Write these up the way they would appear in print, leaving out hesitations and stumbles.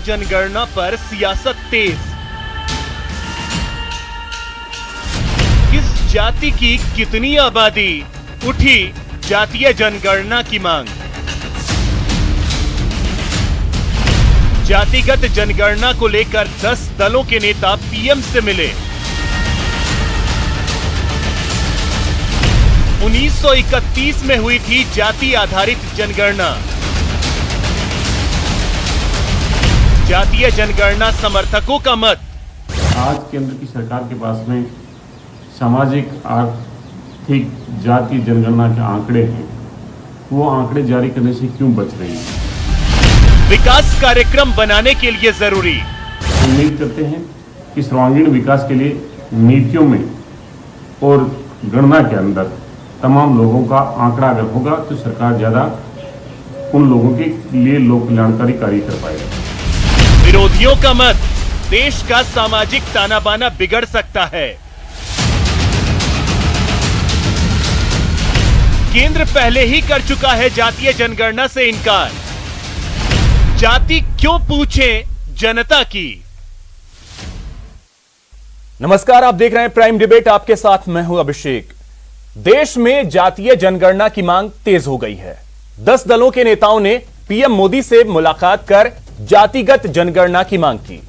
जनगणना पर सियासत तेज। किस जाति की कितनी आबादी, उठी जातीय जनगणना की मांग। जातिगत जनगणना को लेकर 10 दलों के नेता पीएम से मिले। 1931 में हुई थी जाति आधारित जनगणना। जातीय जनगणना समर्थकों का मत। आज केंद्र की सरकार के पास में सामाजिक आर्थिक जातीय जनगणना के आंकड़े हैं, वो आंकड़े जारी करने से क्यों बच रही है? विकास कार्यक्रम बनाने के लिए जरूरी। उम्मीद करते हैं कि सर्वांगीण विकास के लिए नीतियों में और गणना के अंदर तमाम लोगों का आंकड़ा अगर होगा तो सरकार ज्यादा उन लोगों के लिए लोक कल्याणकारी कार्य कर पाएगा। विरोधियों का मत, देश का सामाजिक ताना बाना बिगड़ सकता है। केंद्र पहले ही कर चुका है जातीय जनगणना से इनकार। जाति क्यों पूछें जनता की। नमस्कार, आप देख रहे हैं प्राइम डिबेट, आपके साथ मैं हूं अभिषेक। देश में जातीय जनगणना की मांग तेज हो गई है। 10 दलों के नेताओं ने पीएम मोदी से मुलाकात कर जातिगत जनगणना की मांग की।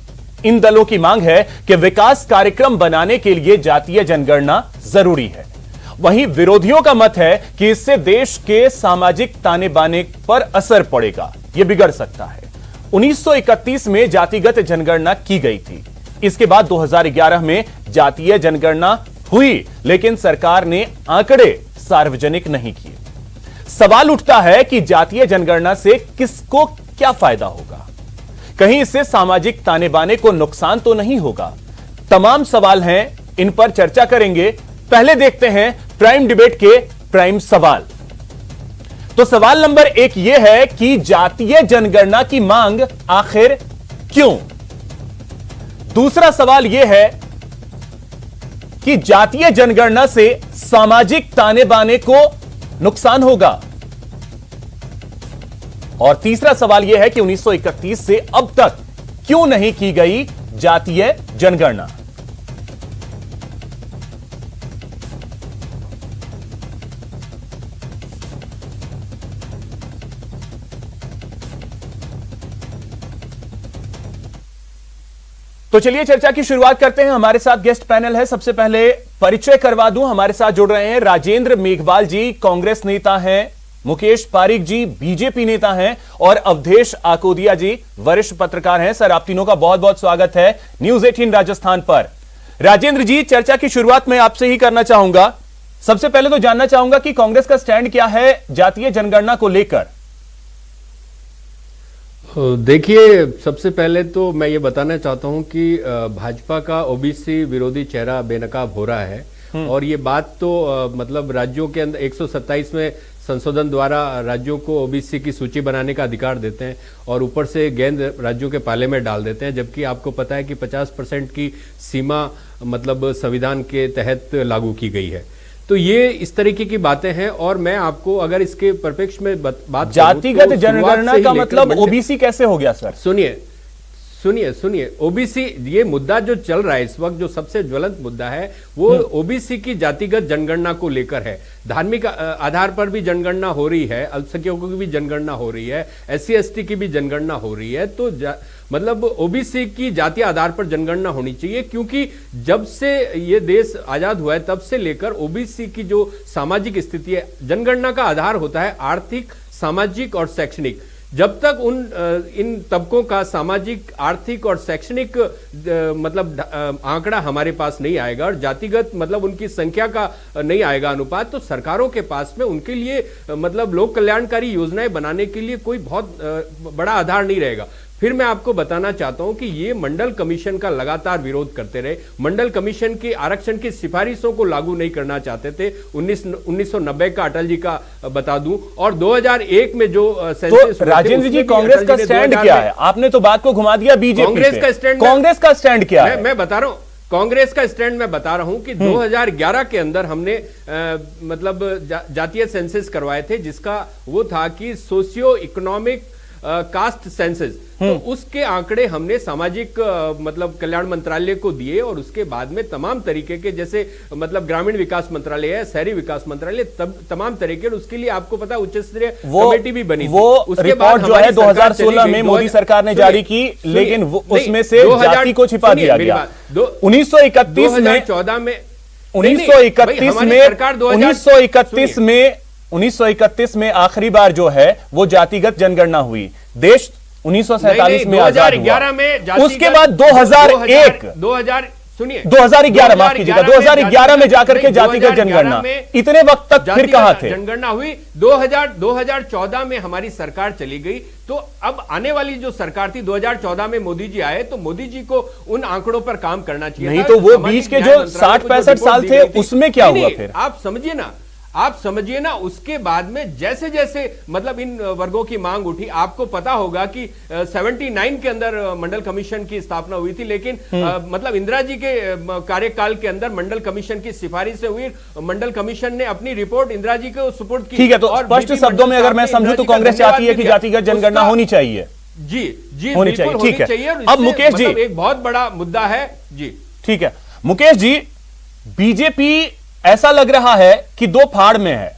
इन दलों की मांग है कि विकास कार्यक्रम बनाने के लिए जातीय जनगणना जरूरी है। वहीं विरोधियों का मत है कि इससे देश के सामाजिक ताने बाने पर असर पड़ेगा, यह बिगड़ सकता है। 1931 में जातिगत जनगणना की गई थी। इसके बाद 2011 में जातीय जनगणना हुई, लेकिन सरकार ने आंकड़े सार्वजनिक नहीं किए। सवाल उठता है कि जातीय जनगणना से किसको क्या फायदा होगा? कहीं इससे सामाजिक ताने बाने को नुकसान तो नहीं होगा? तमाम सवाल हैं, इन पर चर्चा करेंगे। पहले देखते हैं प्राइम डिबेट के प्राइम सवाल। तो सवाल नंबर 1 यह है कि जातीय जनगणना की मांग आखिर क्यों? दूसरा सवाल यह है कि जातीय जनगणना से सामाजिक ताने बाने को नुकसान होगा। और तीसरा सवाल यह है कि 1931 से अब तक क्यों नहीं की गई जातीय जनगणना। तो चलिए चर्चा की शुरुआत करते हैं। हमारे साथ गेस्ट पैनल है। सबसे पहले परिचय करवा दूं, हमारे साथ जुड़ रहे हैं राजेंद्र मेघवाल जी, कांग्रेस नेता हैं, मुकेश पारीक जी बीजेपी नेता हैं, और अवधेश आकोदिया जी वरिष्ठ पत्रकार हैं। सर, आप तीनों का बहुत बहुत स्वागत है न्यूज 18 राजस्थान पर। राजेंद्र जी, चर्चा की शुरुआत मैं आपसे ही करना चाहूंगा। सबसे पहले तो जानना चाहूंगा कि कांग्रेस का स्टैंड क्या है जातीय जनगणना को लेकर। देखिए, सबसे पहले तो मैं ये बताना चाहता हूं कि भाजपा का ओबीसी विरोधी चेहरा बेनकाब हो रहा है। और ये बात तो मतलब राज्यों के अंदर 127 में संशोधन द्वारा राज्यों को ओबीसी की सूची बनाने का अधिकार देते हैं और ऊपर से गेंद राज्यों के पाले में डाल देते हैं, जबकि आपको पता है कि 50% की सीमा मतलब संविधान के तहत लागू की गई है। तो ये इस तरीके की बातें हैं। और मैं आपको अगर इसके परिप्रेक्ष्य में बात जातिगत जनगणना का मतलब ओबीसी कैसे हो गया? सर सुनिए, ओबीसी ये मुद्दा जो चल रहा है इस वक्त, जो सबसे ज्वलंत मुद्दा है, वो ओबीसी की जातिगत जनगणना को लेकर है। धार्मिक आधार पर भी जनगणना हो रही है, अल्पसंख्यकों की भी जनगणना हो रही है, SC ST की भी जनगणना हो रही है। तो मतलब ओबीसी की जातीय आधार पर जनगणना होनी चाहिए, क्योंकि जब से ये देश आजाद हुआ है तब से लेकर ओबीसी की जो सामाजिक स्थिति है, जनगणना का आधार होता है आर्थिक, सामाजिक और शैक्षणिक। जब तक इन तबकों का सामाजिक, आर्थिक और शैक्षणिक मतलब आंकड़ा हमारे पास नहीं आएगा और जातिगत मतलब उनकी संख्या का नहीं आएगा अनुपात, तो सरकारों के पास में उनके लिए मतलब लोक कल्याणकारी योजनाएं बनाने के लिए कोई बहुत बड़ा आधार नहीं रहेगा। फिर मैं आपको बताना चाहता हूं कि ये मंडल कमीशन का लगातार विरोध करते रहे। मंडल कमीशन की आरक्षण की सिफारिशों को लागू नहीं करना चाहते थे। 1990 का अटल जी का बता दूं, और 2001 में जो तो राजेंद्र जी, कांग्रेस का स्टैंड क्या है? आपने तो बात को घुमा दिया बीजेपी। कांग्रेस का स्टैंड क्या है? मैं बता रहा हूं, कांग्रेस का स्टैंड मैं बता रहा हूं कि 2011 के अंदर हमने मतलब जातीय सेंसस करवाए थे, जिसका वो था कि सोशियो इकोनॉमिक कास्ट सेंसस, तो उसके आंकड़े हमने सामाजिक मतलब कल्याण मंत्रालय को दिए और उसके बाद में तमाम तरीके के, जैसे मतलब ग्रामीण विकास मंत्रालय है, शहरी विकास मंत्रालय, तमाम तरीके, उसके लिए आपको पता उच्च स्तरीय कमेटी भी बनी थी। वो रिपोर्ट जो है 2016 में मोदी सरकार ने जारी की, लेकिन उसमें से जाति को छिपा दिया गया। 1931 में 1931 में आखिरी बार जो है वो जातिगत जनगणना हुई। देश 1947 में आजाद हुआ। उसके बाद 2011 माफ कीजिएगा, 2011 में जाकर के जातिगत जनगणना, इतने वक्त तक फिर कहां थे? जनगणना हुई 2014 में हमारी सरकार चली गई। तो अब आने वाली जो सरकार थी 2014 में मोदी जी आए, तो मोदी जी को उन आंकड़ों पर काम करना चाहिए। नहीं तो वो बीच के जो 60-65 साल थे उसमें क्या हुआ फिर? आप समझिए ना, उसके बाद में जैसे जैसे मतलब इन वर्गों की मांग उठी, आपको पता होगा कि 79 के अंदर मंडल कमीशन की स्थापना हुई थी, लेकिन मतलब इंदिरा जी के कार्यकाल के अंदर मंडल कमीशन की सिफारिश से हुई। मंडल कमीशन ने अपनी रिपोर्ट इंदिरा जी को सुपुर्द की। ठीक है, तो स्पष्ट शब्दों में अगर मैं समझूं तो कांग्रेस चाहती है कि जातिगत जनगणना होनी चाहिए। जी होनी चाहिए, ठीक है। अब मुकेश जी, एक बहुत बड़ा मुद्दा है जी। ठीक है मुकेश जी, बीजेपी ऐसा लग रहा है कि दो फाड़ में है।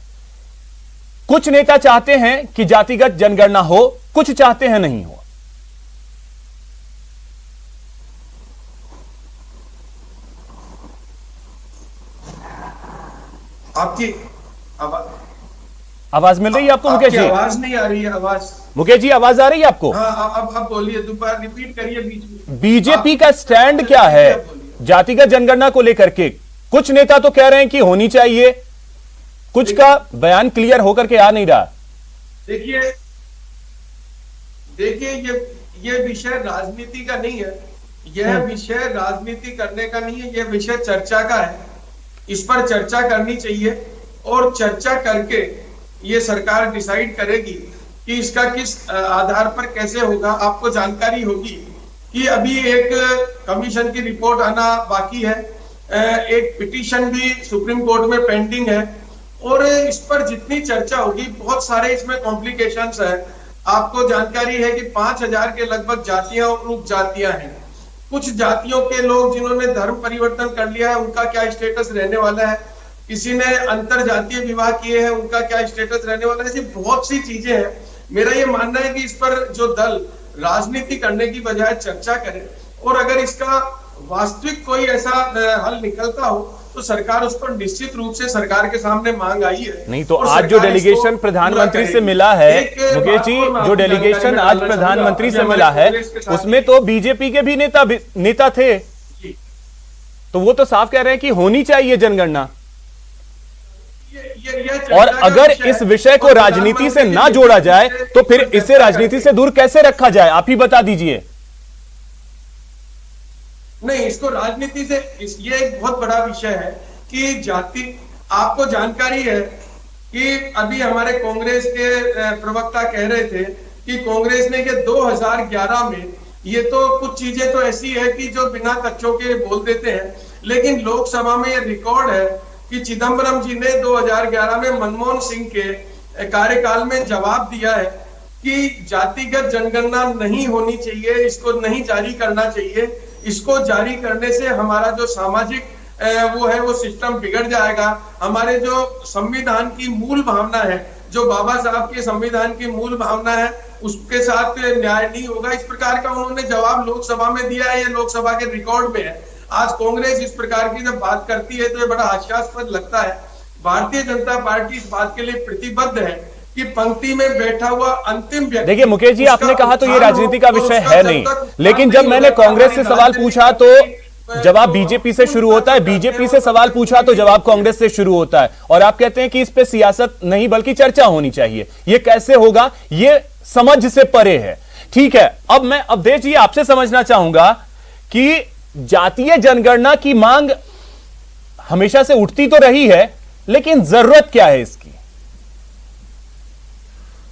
कुछ नेता चाहते हैं कि जातिगत जनगणना हो, कुछ चाहते हैं नहीं हो। आपकी आवाज मिल रही है आपको मुकेश जी? आवाज नहीं आ रही है। आवाज मुकेश जी आवाज आ रही है आपको? हाँ, अब बोलिए, दोबारा रिपीट करिए बीच में। बीजेपी का स्टैंड क्या है जातिगत जनगणना को लेकर के? कुछ नेता तो कह रहे हैं कि होनी चाहिए, कुछ का बयान क्लियर होकर के आ नहीं रहा। देखिए ये विषय राजनीति का नहीं है, यह विषय राजनीति करने का नहीं है, यह विषय चर्चा का है। इस पर चर्चा करनी चाहिए और चर्चा करके ये सरकार डिसाइड करेगी कि इसका किस आधार पर कैसे होगा। आपको जानकारी होगी कि अभी एक कमीशन की रिपोर्ट आना बाकी है, एक पिटीशन भी सुप्रीम कोर्ट में पेंडिंग है, और इस पर जितनी चर्चा होगी, बहुत सारे इसमें कॉम्प्लिकेशंस है। आपको जानकारी है कि 5000 के लगभग जातियां और उपजातियां हैं। कुछ जातियों के लोग जिन्होंने धर्म परिवर्तन कर लिया है, उनका क्या स्टेटस रहने वाला है, किसी ने अंतर जातीय विवाह किए हैं, उनका क्या स्टेटस रहने वाला है। ऐसी बहुत सी चीजें हैं। मेरा ये मानना है कि इस पर जो दल राजनीति करने की बजाय चर्चा करे, और अगर इसका वास्तविक कोई ऐसा हल निकलता हो तो सरकार उस पर निश्चित रूप से सरकार के सामने मांग आई है। नहीं तो आज जो डेलीगेशन प्रधानमंत्री से मिला है मुकेश जी, जो डेलीगेशन आज प्रधानमंत्री से मिला है उसमें तो बीजेपी के भी नेता थे, तो वो तो साफ कह रहे हैं कि होनी चाहिए जनगणना। और अगर इस विषय को राजनीति से ना जोड़ा जाए तो फिर इसे राजनीति से दूर कैसे रखा जाए, आप ही बता दीजिए। नहीं, इसको राजनीति से, ये एक बहुत बड़ा विषय है कि जाति, आपको जानकारी है कि अभी हमारे कांग्रेस के प्रवक्ता कह रहे थे कि कांग्रेस ने ये 2011 में, ये तो कुछ चीजें तो ऐसी है कि जो बिना कच्चों के बोल देते हैं, लेकिन लोकसभा में ये रिकॉर्ड है कि चिदम्बरम जी ने 2011 में मनमोहन सिंह के कार्यकाल में जवाब दिया है कि जातिगत जनगणना नहीं होनी चाहिए, इसको नहीं जारी करना चाहिए। इसको जारी करने से हमारा जो सामाजिक वो है वो सिस्टम बिगड़ जाएगा। हमारे जो संविधान की मूल भावना है, जो बाबा साहब के संविधान की मूल भावना है, उसके साथ न्याय नहीं होगा। इस प्रकार का उन्होंने जवाब लोकसभा में दिया है, ये लोकसभा के रिकॉर्ड में है। आज कांग्रेस इस प्रकार की जब बात करती है तो ये बड़ा हास्यास्पद लगता है। भारतीय जनता पार्टी इस बात के लिए प्रतिबद्ध है कि पंक्ति में बैठा हुआ अंतिम व्यक्ति। देखिए मुकेश जी, आपने कहा तो ये राजनीति का विषय है नहीं, लेकिन जब मैंने कांग्रेस से सवाल पूछा तो जवाब बीजेपी से शुरू होता है, बीजेपी से सवाल पूछा तो जवाब कांग्रेस से शुरू होता है, और आप कहते हैं कि इस पे सियासत नहीं बल्कि चर्चा होनी चाहिए। ये कैसे होगा, ये समझ से परे है। ठीक है, अब मैं अवधेश जी आपसे समझना चाहूंगा कि जातीय जनगणना की मांग हमेशा से उठती तो रही है, लेकिन जरूरत क्या है इसकी?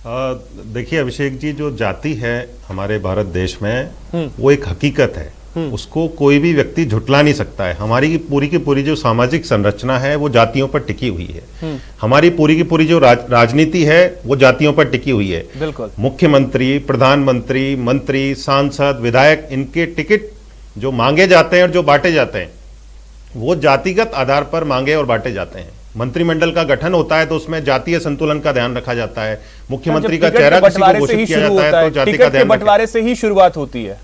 देखिए अभिषेक जी, जो जाति है हमारे भारत देश में वो एक हकीकत है, उसको कोई भी व्यक्ति झुटला नहीं सकता है। हमारी पूरी की पूरी जो सामाजिक संरचना है वो जातियों पर टिकी हुई है। हमारी पूरी की पूरी जो राजनीति है वो जातियों पर टिकी हुई है। बिल्कुल। मुख्यमंत्री, प्रधानमंत्री, मंत्री, सांसद, विधायक, इनके टिकट जो मांगे जाते हैं और जो बांटे जाते हैं वो जातिगत आधार पर मांगे और बांटे जाते हैं। मंत्रिमंडल का गठन होता है तो उसमें जातीय संतुलन का ध्यान रखा जाता है। मुख्यमंत्री का चेहरा किसी को घोषित किया जाता है तो जाति का ध्यान बंटवारे से ही शुरुआत होती है।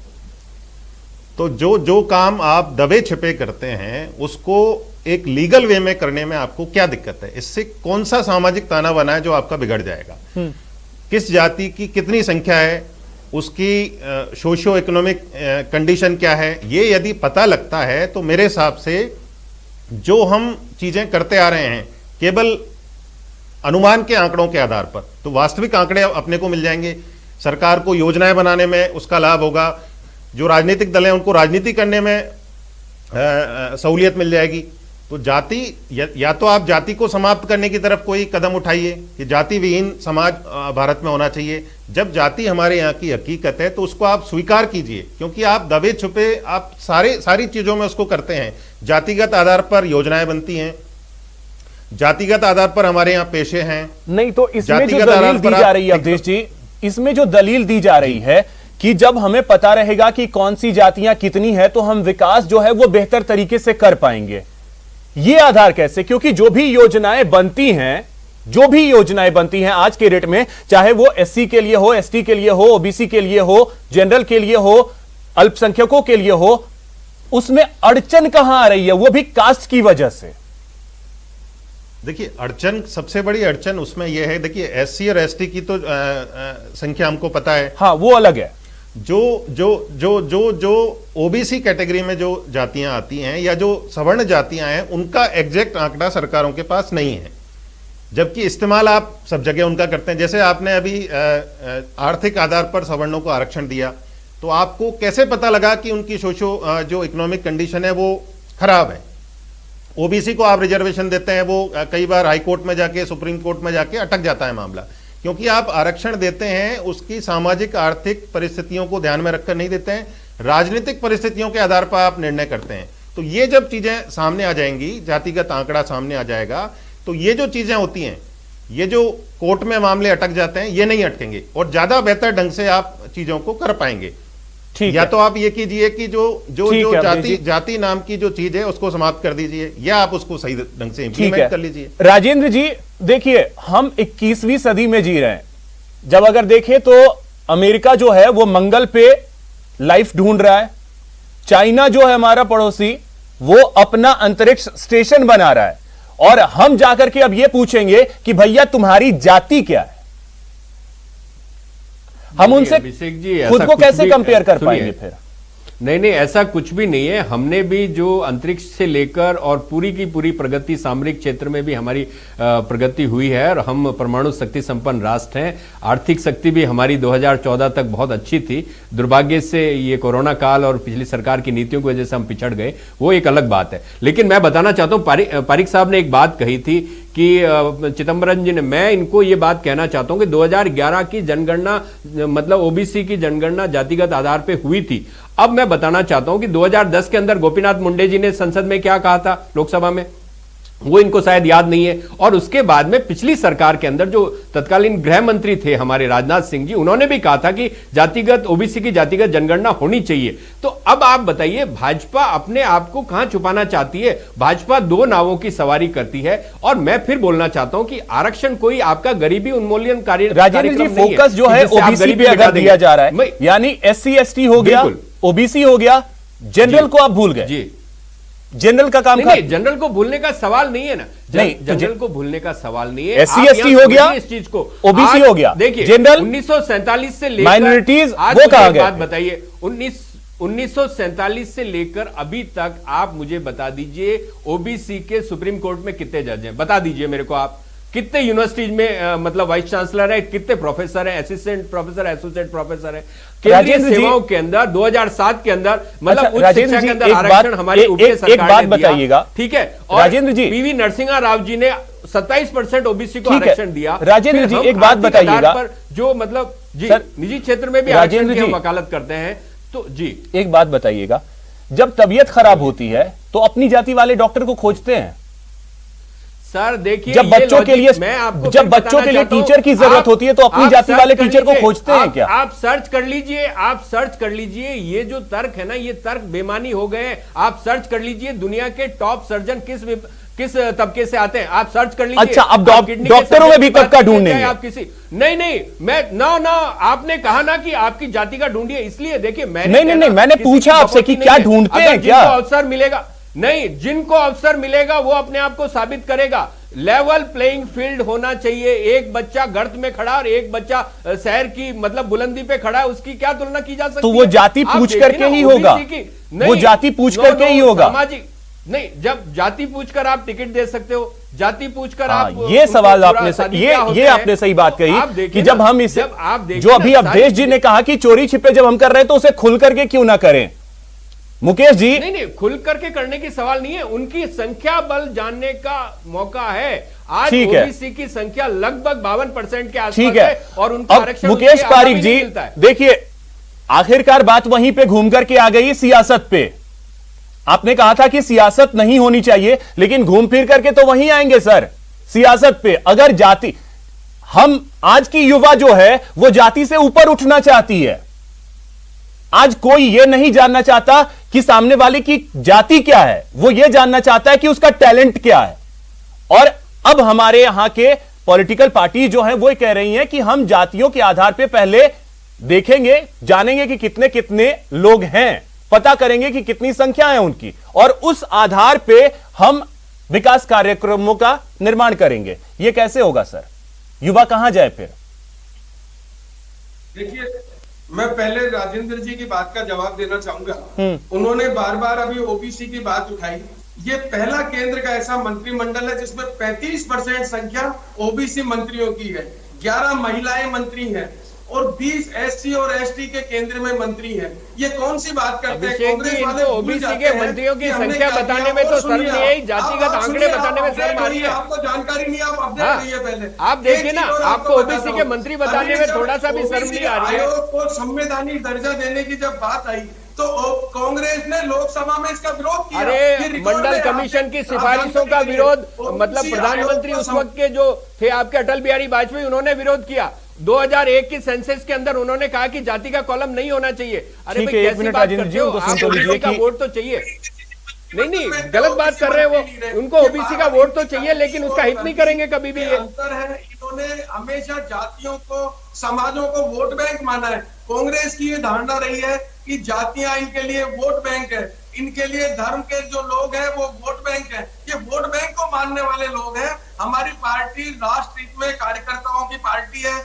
तो जो काम आप दबे छिपे करते हैं उसको एक लीगल वे में करने में आपको क्या दिक्कत है? इससे कौन सा सामाजिक ताना बना है जो आपका बिगड़ जाएगा? किस जाति की कितनी संख्या है, उसकी सोशियो इकोनॉमिक कंडीशन क्या है, ये यदि पता लगता है तो मेरे हिसाब से जो हम चीजें करते आ रहे हैं केवल अनुमान के आंकड़ों के आधार पर, तो वास्तविक आंकड़े अपने को मिल जाएंगे। सरकार को योजनाएं बनाने में उसका लाभ होगा। जो राजनीतिक दल हैं उनको राजनीति करने में सहूलियत मिल जाएगी। तो जाति या तो आप जाति को समाप्त करने की तरफ कोई कदम उठाइए कि जाति विहीन समाज भारत में होना चाहिए। जब जाति हमारे यहाँ की हकीकत है तो उसको आप स्वीकार कीजिए, क्योंकि आप दबे छुपे आप सारी चीजों में उसको करते हैं। जातिगत आधार पर योजनाएं बनती हैं, जातिगत आधार पर हमारे यहाँ पेशे हैं। नहीं तो इसमें जो दलील दी जा रही है अवधेश जी, इसमें जो दलील दी जा रही है कि जब हमें पता रहेगा कि कौन सी जातियां कितनी है तो हम विकास जो है वो बेहतर तरीके से कर पाएंगे। ये आधार कैसे? क्योंकि जो भी योजनाएं बनती हैं आज के डेट में, चाहे वो एससी के लिए हो, एसटी के लिए हो, ओबीसी के लिए हो, जनरल के लिए हो, अल्पसंख्यकों के लिए हो, उसमें अड़चन कहां आ रही है? वो भी कास्ट की वजह से। देखिए, अड़चन, सबसे बड़ी अड़चन उसमें यह है, देखिए एससी और एसटी की तो संख्या हमको पता है, हाँ वो अलग है। जो ओबीसी कैटेगरी में जो जातियां आती हैं या जो सवर्ण जातियां हैं उनका एग्जैक्ट आंकड़ा सरकारों के पास नहीं है, जबकि इस्तेमाल आप सब जगह उनका करते हैं। जैसे आपने अभी आर्थिक आधार पर सवर्णों को आरक्षण दिया, तो आपको कैसे पता लगा कि उनकी सोशो जो इकोनॉमिक कंडीशन है वो खराब है? ओबीसी को आप रिजर्वेशन देते हैं, वो कई बार हाई कोर्ट में जाके, सुप्रीम कोर्ट में जाके अटक जाता है मामला, क्योंकि आप आरक्षण देते हैं उसकी सामाजिक आर्थिक परिस्थितियों को ध्यान में रखकर नहीं देते हैं, राजनीतिक परिस्थितियों के आधार पर आप निर्णय करते हैं। तो ये जब चीजें सामने आ जाएंगी, जातिगत आंकड़ा सामने आ जाएगा, तो ये जो चीजें होती हैं, ये जो कोर्ट में मामले अटक जाते हैं, ये नहीं अटकेंगे और ज्यादा बेहतर ढंग से आप चीजों को कर पाएंगे। या तो आप ये कीजिए कि जो जाति नाम की जो चीज है उसको समाप्त कर दीजिए, या आप उसको सही ढंग से इंप्लीमेंट कर लीजिए। राजेंद्र जी देखिए, हम 21वीं सदी में जी रहे हैं। जब अगर देखें तो अमेरिका जो है वो मंगल पे लाइफ ढूंढ रहा है, चाइना जो है हमारा पड़ोसी वो अपना अंतरिक्ष स्टेशन बना रहा है, और हम जाकर के अब ये पूछेंगे कि भैया तुम्हारी जाति क्या है? हम उनसे खुद को कैसे कंपेयर कर पाएंगे फिर? नहीं, ऐसा कुछ भी नहीं है। हमने भी जो अंतरिक्ष से लेकर और पूरी की पूरी प्रगति, सामरिक क्षेत्र में भी हमारी प्रगति हुई है और हम परमाणु शक्ति संपन्न राष्ट्र हैं। आर्थिक शक्ति भी हमारी 2014 तक बहुत अच्छी थी। दुर्भाग्य से ये कोरोना काल और पिछली सरकार की नीतियों की वजह से हम पिछड़ गए, वो एक अलग बात है। लेकिन मैं बताना चाहता हूं, पारिक साहब ने एक बात कही थी कि चिदम्बरम जी ने, मैं इनको ये बात कहना चाहता हूं कि 2011 की जनगणना, मतलब ओबीसी की जनगणना जातिगत आधार पे हुई थी। अब मैं बताना चाहता हूं कि 2010 के अंदर गोपीनाथ मुंडे जी ने संसद में क्या कहा था, लोकसभा में, वो इनको शायद याद नहीं है। और उसके बाद में पिछली सरकार के अंदर जो तत्कालीन गृह मंत्री थे हमारे राजनाथ सिंह जी, उन्होंने भी कहा था कि जातिगत, ओबीसी की जातिगत जनगणना होनी चाहिए। तो अब आप बताइए, भाजपा अपने आप को कहां छुपाना चाहती है? भाजपा दो नावों की सवारी करती है। और मैं फिर बोलना चाहता हूं कि आरक्षण कोई आपका गरीबी उन्मूलन राजेंद्र जी, फोकस जो है ओबीसी पे अगर दिया जा रहा है, यानी एससी एसटी हो गया, ओबीसी हो गया, जनरल को आप भूल गए। जी, जनरल का काम नहीं, जनरल को भूलने का सवाल नहीं है ना। जनरल को भूलने का सवाल नहीं है। एससी एसटी हो गया, इस चीज को ओबीसी हो गया, देखिए जनरल, 1947 से लेकर माइनॉरिटीज, वो कहां गए? बात बताइए, 1947 से लेकर अभी तक आप मुझे बता दीजिए, ओबीसी के सुप्रीम कोर्ट में कितने जज हैं? बता दीजिए मेरे को आप। कितने यूनिवर्सिटीज में मतलब वाइस चांसलर है, कितने प्रोफेसर है, असिस्टेंट प्रोफेसर, एसोसिएट प्रोफेसर है? केंद्रीय सेवाओं के अंदर 2007 के अंदर, मतलब उच्च शिक्षा के अंदर आरक्षण हमारी यूपीए सरकार ने दिया, ठीक है। और राजेंद्र जी, पीवी नरसिंहा राव जी ने 27% ओबीसी को आरक्षण दिया। राजेंद्र जी एक बात बताइएगा, पर जो मतलब जी निजी क्षेत्र में भी आरक्षण की वकालत करते हैं, तो जी एक बात बताइएगा, जब तबीयत खराब होती है तो अपनी जाति वाले डॉक्टर को खोजते हैं। सर देखिए, जब बच्चों के लिए टीचर की जरूरत होती है तो अपनी जाति वाले टीचर को खोजते हैं क्या? आप सर्च कर लीजिए, आप सर्च कर लीजिए, ये जो तर्क है ना, ये तर्क बेमानी हो गए हैं। आप सर्च कर लीजिए दुनिया के टॉप सर्जन किस तबके से आते हैं, आप सर्च कर लीजिए। अच्छा, अब डॉक्टरों में भी तबका ढूंढेंगे आप किसी? नहीं, मैं ना आपने कहा ना कि आपकी जाति का ढूंढिए, इसलिए देखिए मैंने पूछा आपसे कि क्या ढूंढते हैं क्या? अवसर मिलेगा नहीं, जिनको अवसर मिलेगा वो अपने आप को साबित करेगा। लेवल प्लेइंग फील्ड होना चाहिए। एक बच्चा गर्त में खड़ा और एक बच्चा शहर की मतलब बुलंदी पे खड़ा है, उसकी क्या तुलना की जा सकती है? तो वो जाति पूछ करके ही होगा, वो जाति पूछ करके ही होगा। सामाजिक नहीं, जब जाति पूछकर आप टिकट दे सकते हो, जाति पूछकर आप ये सवाल आपने ये आपने सही बात कही कि जब हम इसे जो अभी अवधेश जी ने कहा कि चोरी छिपे जब हम कर रहे हैं तो उसे खुल करके क्यों ना करें? मुकेश जी नहीं, खुल करके करने की सवाल नहीं है, उनकी संख्या बल जानने का मौका है। आज ओबीसी की संख्या लगभग 52% के आसपास है और उनका आरक्षण मुकेश पारीक जी देखिए, आखिरकार बात वहीं पे घूम करके आ गई सियासत पे। आपने कहा था कि सियासत नहीं होनी चाहिए, लेकिन घूम फिर करके तो वहीं आएंगे सर, सियासत पे। अगर जाति, हम आज की युवा जो है वो जाति से ऊपर उठना चाहती है। आज कोई यह नहीं जानना चाहता कि सामने वाले की जाति क्या है, वो यह जानना चाहता है कि उसका टैलेंट क्या है। और अब हमारे यहां के पॉलिटिकल पार्टी जो है वो कह रही हैं कि हम जातियों के आधार पे पहले देखेंगे, जानेंगे कि कितने कितने लोग हैं, पता करेंगे कि कितनी संख्या है उनकी, और उस आधार पे हम विकास कार्यक्रमों का निर्माण करेंगे। यह कैसे होगा सर? युवा कहां जाए फिर? देखिए, मैं पहले राजेंद्र जी की बात का जवाब देना चाहूंगा। उन्होंने बार बार अभी ओबीसी की बात उठाई। ये पहला केंद्र का ऐसा मंत्रिमंडल है जिसमें 35% संख्या ओबीसी मंत्रियों की है, 11 महिलाएं मंत्री हैं और 20 एससी और एसटी के केंद्र में मंत्री हैं। ये कौन सी बात करते हैं कांग्रेस वाले? ओबीसी के मंत्रियों की संख्या बताने में तो शर्म नहीं आई, जातिगत आंकड़े बताने में शर्म आ रही है। आपको जानकारी नहीं, आप अपडेट रहिए पहले। आप देखिए ना, आपको ओबीसी के मंत्री बताने में थोड़ा सा भी शर्म नहीं आ रही है। आयोग को संवैधानिक दर्जा देने की जब बात आई तो कांग्रेस ने लोकसभा में इसका विरोध किया। अरे मंडल कमीशन की सिफारिशों का विरोध, मतलब प्रधानमंत्री उस वक्त के जो थे आपके अटल बिहारी वाजपेयी, उन्होंने विरोध किया। 2001 की सेंसस के अंदर उन्होंने कहा कि जाति का कॉलम नहीं होना चाहिए। अरे भाई कैसी बात करते हो? आप ओबीसी का वोट तो चाहिए। नहीं, गलत बात कर रहे हैं वो। उनको ओबीसी का वोट तो चाहिए, लेकिन उसका हित नहीं करेंगे कभी भी। ये अंतर है, इन्होंने हमेशा जातियों को, समाजों को वोट बैंक माना है। कांग्रेस की ये धारणा रही है कि जातियां इनके लिए वोट बैंक है, इनके लिए धर्म के जो लोग हैं वो वोट बैंक है। ये वोट बैंक को मानने वाले लोग हैं। हमारी पार्टी राष्ट्र हित में कार्यकर्ताओं की पार्टी है।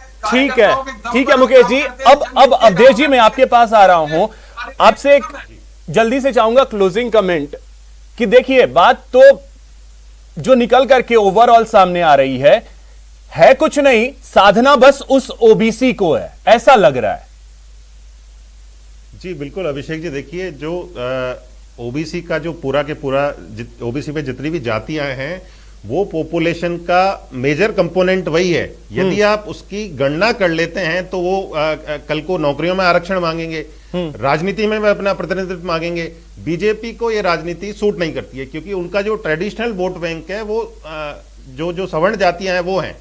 ठीक है मुकेश जी। अब अवधेश जी मैं आपके पास आ रहा हूं, आपसे जल्दी से चाहूंगा क्लोजिंग कमेंट कि देखिए, बात तो जो निकल करके ओवरऑल सामने आ रही है कुछ नहीं, साधना बस उस ओबीसी को है, ऐसा लग रहा है। जी बिल्कुल अभिषेक जी, देखिए जो ओबीसी का जो पूरा के पूरा ओबीसी में जितनी भी जातियां हैं वो पॉपुलेशन का मेजर कंपोनेंट वही है। यदि आप उसकी गणना कर लेते हैं तो वो कल को नौकरियों में आरक्षण मांगेंगे, राजनीति में अपना प्रतिनिधित्व मांगेंगे। बीजेपी को ये राजनीति सूट नहीं करती है, क्योंकि उनका जो ट्रेडिशनल वोट बैंक है वो जो सवर्ण जातियां हैं वो हैं,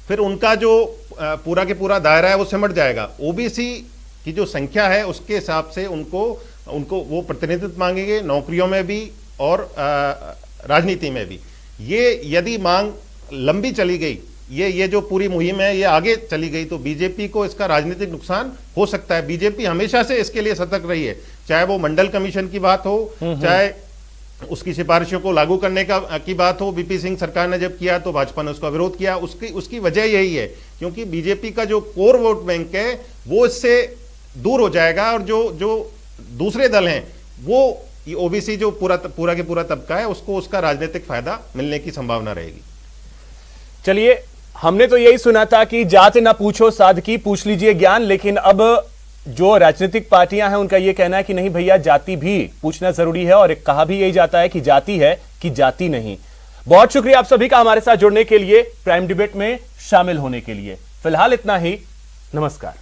फिर उनका जो पूरा के पूरा दायरा है वो सिमट जाएगा। ओबीसी की जो संख्या है उसके हिसाब से उनको वो प्रतिनिधित्व मांगेंगे, नौकरियों में भी और राजनीति में भी। ये यदि मांग लंबी चली गई, ये जो पूरी मुहिम है ये आगे चली गई, तो बीजेपी को इसका राजनीतिक नुकसान हो सकता है। बीजेपी हमेशा से इसके लिए सतर्क रही है, चाहे वो मंडल कमीशन की बात हो, चाहे उसकी सिफारिशों को लागू करने की बात हो। वीपी सिंह सरकार ने जब किया तो भाजपा ने उसका विरोध किया। उसकी वजह यही है, क्योंकि बीजेपी का जो कोर वोट बैंक है वो इससे दूर हो जाएगा, और जो दूसरे दल हैं वो ओबीसी जो पूरा के पूरा तबका है उसको उसका राजनीतिक फायदा मिलने की संभावना रहेगी। चलिए, हमने तो यही सुना था कि जात ना पूछो सादगी, पूछ लीजिए ज्ञान, लेकिन अब जो राजनीतिक पार्टियां हैं उनका यह कहना है कि नहीं भैया, जाति भी पूछना जरूरी है, और कहा भी यही जाता है कि जाति है कि जाति नहीं। बहुत शुक्रिया आप सभी का हमारे साथ जुड़ने के लिए, प्राइम डिबेट में शामिल होने के लिए। फिलहाल इतना ही, नमस्कार।